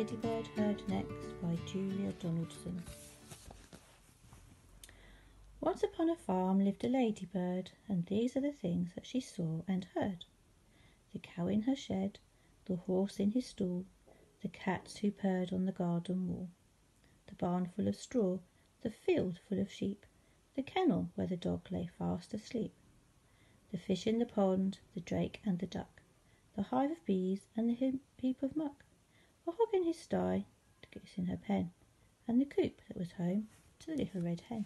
Ladybird Heard Next by Julia Donaldson. Once upon a farm lived a ladybird, and these are the things that she saw and heard. The cow in her shed, the horse in his stall, the cats who purred on the garden wall, the barn full of straw, the field full of sheep, the kennel where the dog lay fast asleep, the fish in the pond, the drake and the duck, the hive of bees and the heap of muck, a hog in his sty, the goose in her pen, and the coop that was home to the little red hen.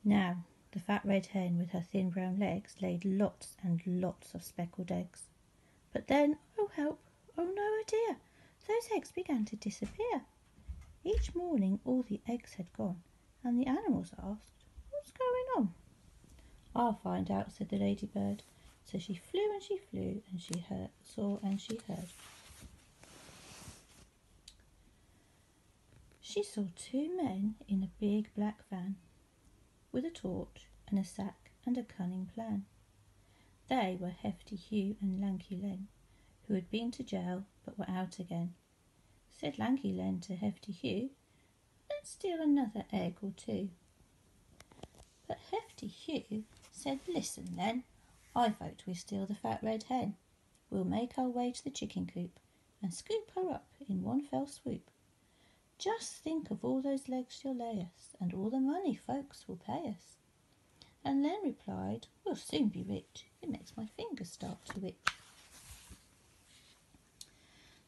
Now, the fat red hen with her thin brown legs laid lots and lots of speckled eggs. But then, oh help, oh no, oh dear, those eggs began to disappear. Each morning all the eggs had gone, and the animals asked, "What's going on?" "I'll find out," said the ladybird. So she flew and she flew, and she saw and she heard. She saw two men in a big black van, with a torch and a sack and a cunning plan. They were Hefty Hugh and Lanky Len, who had been to jail but were out again. Said Lanky Len to Hefty Hugh, "Let's steal another egg or two." But Hefty Hugh said, "Listen, Len, I vote we steal the fat red hen. We'll make our way to the chicken coop and scoop her up in one fell swoop. Just think of all those legs she'll lay us, and all the money folks will pay us." And Len replied, "We'll soon be rich. It makes my fingers start to itch."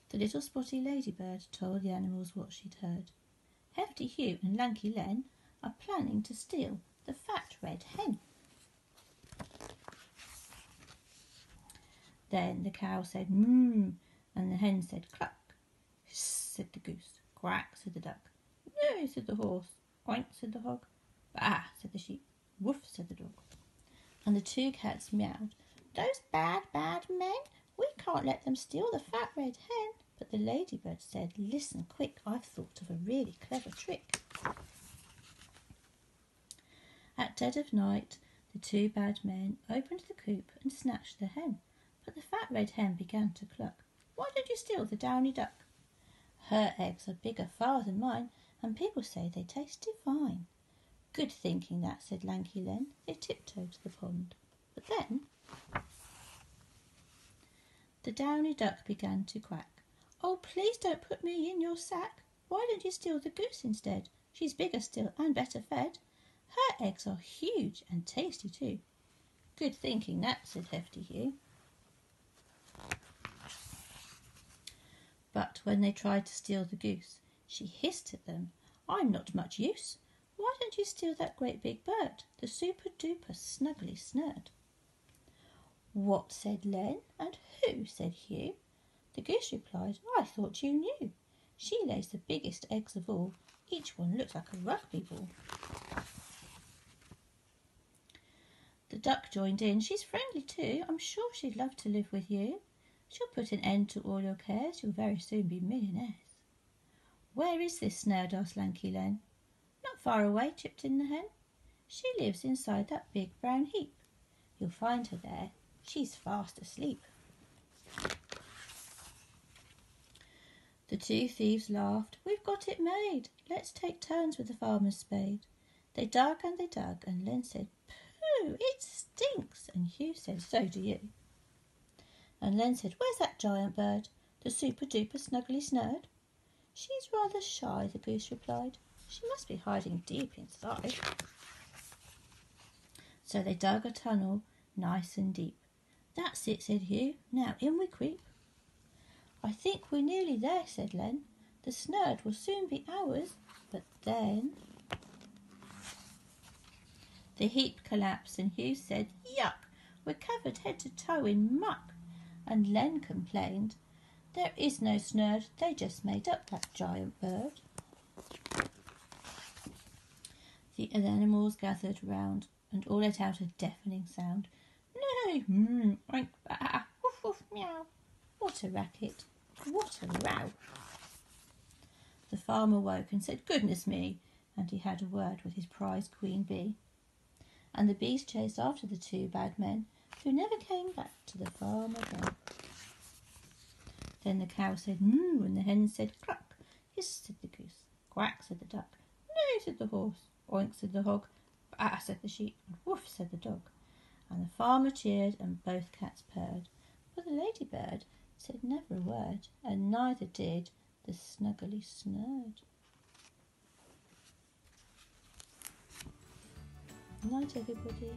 The little spotty ladybird told the animals what she'd heard. Hefty Hugh and Lanky Len are planning to steal the fat red hen. Then the cow said "moo," and the hen said "cluck." "Hiss," said the goose. "Quack," said the duck. "No," said the horse. "Oink," said the hog. "Bah," said the sheep. "Woof," said the dog. And the two cats meowed, "Those bad, bad men, we can't let them steal the fat red hen." But the ladybird said, "Listen quick, I've thought of a really clever trick." At dead of night, the two bad men opened the coop and snatched the hen. But the fat red hen began to cluck. "Why did you steal the downy duck?" "Her eggs are bigger far than mine, and people say they taste divine." "Good thinking that," said Lanky Len. They tiptoed to the pond. But then the downy duck began to quack. "Oh, please don't put me in your sack. Why don't you steal the goose instead? She's bigger still and better fed. Her eggs are huge and tasty too." "Good thinking that," said Hefty Hugh. But when they tried to steal the goose, she hissed at them, "I'm not much use. Why don't you steal that great big bird, the super-duper snuggly snurd?" "What?" said Len. "And who?" said Hugh. The goose replied, "I thought you knew. She lays the biggest eggs of all. Each one looks like a rugby ball." The duck joined in. "She's friendly too. I'm sure she'd love to live with you. She'll put an end to all your cares. You'll very soon be millionaires." "Where is this snurd?" asked Lanky Len. "Not far away," chipped in the hen. "She lives inside that big brown heap. You'll find her there. She's fast asleep." The two thieves laughed. "We've got it made. Let's take turns with the farmer's spade." They dug, and Len said, "Pooh, it stinks," and Hugh said, "So do you." And Len said, "Where's that giant bird, the super-duper snuggly snurd?" "She's rather shy," the goose replied. "She must be hiding deep inside." So they dug a tunnel nice and deep. "That's it," said Hugh. "Now in we creep." "I think we're nearly there," said Len. "The snurd will soon be ours." But then the heap collapsed, and Hugh said, "Yuck, we're covered head to toe in muck." And Len complained, "There is no snurd, they just made up that giant bird." The animals gathered round, and all let out a deafening sound. "No, oink, bah, woof, woof, meow." What a racket, what a row. The farmer woke and said, "Goodness me," and he had a word with his prize queen bee. And the bees chased after the two bad men, who never came back to the farm again. Then the cow said moo, and the hen said cluck. Hiss, said the goose. Quack, said the duck. Neigh, said the horse. Oink, said the hog. Baa, said the sheep. And woof, said the dog. And the farmer cheered, and both cats purred. But the ladybird said never a word, and neither did the snuggly snurd. Good night, everybody.